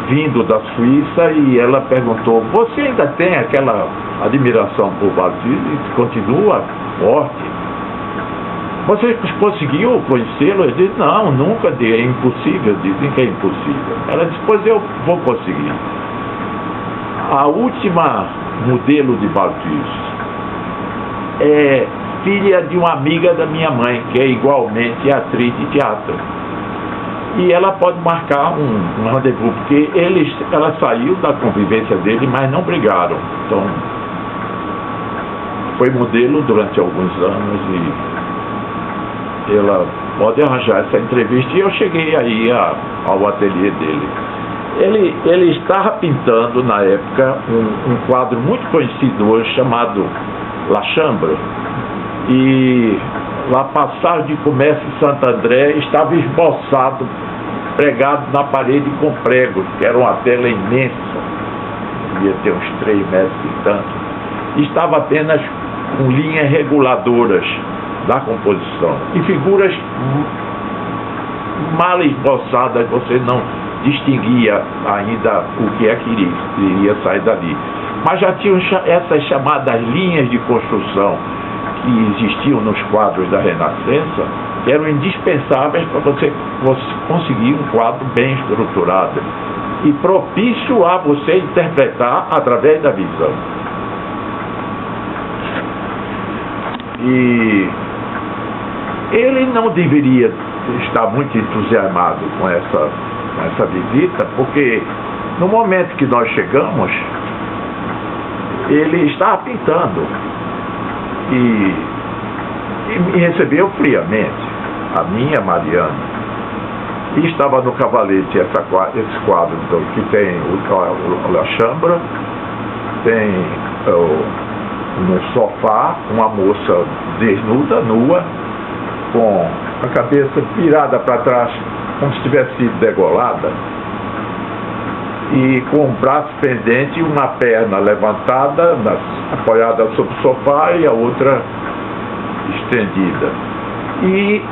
vindo da Suíça, e ela perguntou: "Você ainda tem aquela admiração por Balthus e continua forte? Você conseguiu conhecê-lo?" Eu disse: "Não, nunca, é impossível." Dizem que é impossível. Ela disse: "Pois eu vou conseguir." A última modelo de Balthus é filha de uma amiga da minha mãe, que é igualmente atriz de teatro. E ela pode marcar um rendezvous, porque ela saiu da convivência dele, mas não brigaram. Então, foi modelo durante alguns anos e ela pode arranjar essa entrevista. E eu cheguei aí ao ateliê dele. Ele estava pintando, na época, um quadro muito conhecido hoje, chamado La Chambre. E La Passage de Commerce de Santo André estava esboçado, pregado na parede com pregos, que era uma tela imensa, devia ter uns 3 metros e tanto. E estava apenas com linhas reguladoras da composição. E figuras mal esboçadas, você não distinguia ainda o que é que iria sair dali. Mas já tinham essas chamadas linhas de construção que existiam nos quadros da Renascença, que eram indispensáveis para você conseguir um quadro bem estruturado e propício a você interpretar através da visão. E ele não deveria estar muito entusiasmado com essa visita, porque no momento que nós chegamos, ele estava pintando e me recebeu friamente, a minha Mariana, e estava no cavalete esse quadro que tem o La Chambre, tem no sofá uma moça desnuda, nua, com a cabeça virada para trás, como se tivesse sido degolada. e com o braço pendente, uma perna levantada, apoiada sobre o sofá e a outra estendida. E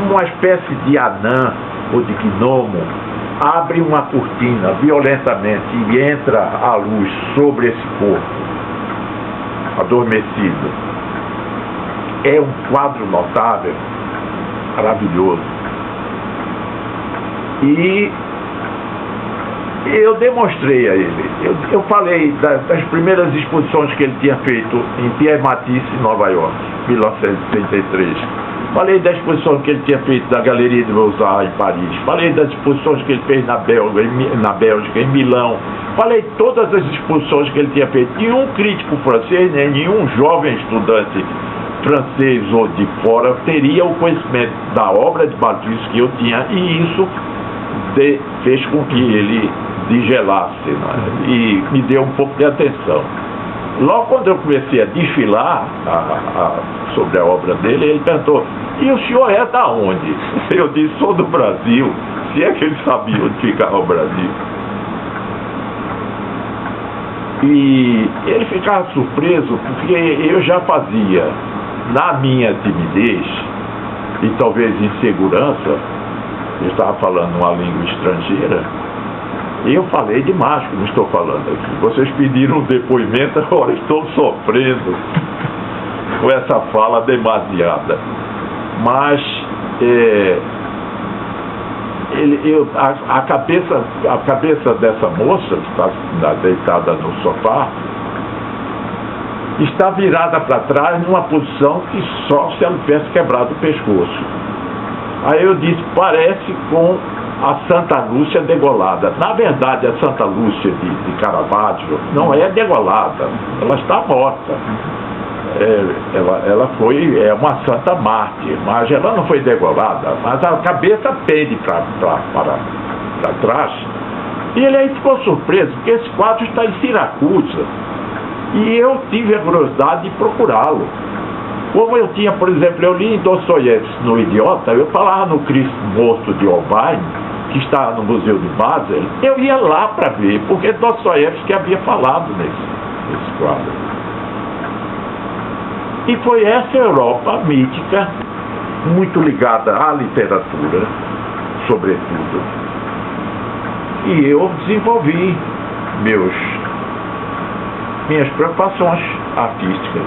uma espécie de anã ou de gnomo abre uma cortina violentamente e entra a luz sobre esse corpo adormecido. É um quadro notável, maravilhoso. E eu demonstrei a ele, eu falei das primeiras exposições que ele tinha feito em Pierre Matisse, Nova York, 1933. Falei da exposição que ele tinha feito da Galeria de Beaux-Arts em Paris. Falei das exposições que ele fez na Bélgica, em Milão. Falei todas as exposições que ele tinha feito. Nenhum crítico francês, nem nenhum jovem estudante francês ou de fora teria o conhecimento da obra de Matisse que eu tinha, e isso fez com que ele digelasse, né? E me deu um pouco de atenção. Logo quando eu comecei a desfilar sobre a obra dele, ele perguntou: e o senhor é da onde? Eu disse: sou do Brasil. Se é que ele sabia onde ficava o Brasil. E ele ficava surpreso porque eu já fazia, na minha timidez e talvez insegurança, eu estava falando uma língua estrangeira, e eu falei demais, como estou falando aqui. Vocês pediram um depoimento, agora estou sofrendo com essa fala demasiada. Mas a cabeça dessa moça que está deitada no sofá está virada para trás numa posição que só se ela tivesse quebrado o pescoço. Aí eu disse: parece com a Santa Lúcia degolada. Na verdade, a Santa Lúcia de Caravaggio não é degolada, ela está morta. Ela é uma santa mártir, mas ela não foi degolada, mas a cabeça pende para trás. E ele aí ficou surpreso, porque esse quadro está em Siracusa, e eu tive a curiosidade de procurá-lo. Como eu tinha, por exemplo, eu li em Dostoiévski no Idiota, eu falava no Cristo Morto de Holbein, que está no Museu de Basel, eu ia lá para ver, porque Dostoiévski havia falado nesse quadro. E foi essa Europa mítica, muito ligada à literatura, sobretudo. E eu desenvolvi minhas preocupações artísticas.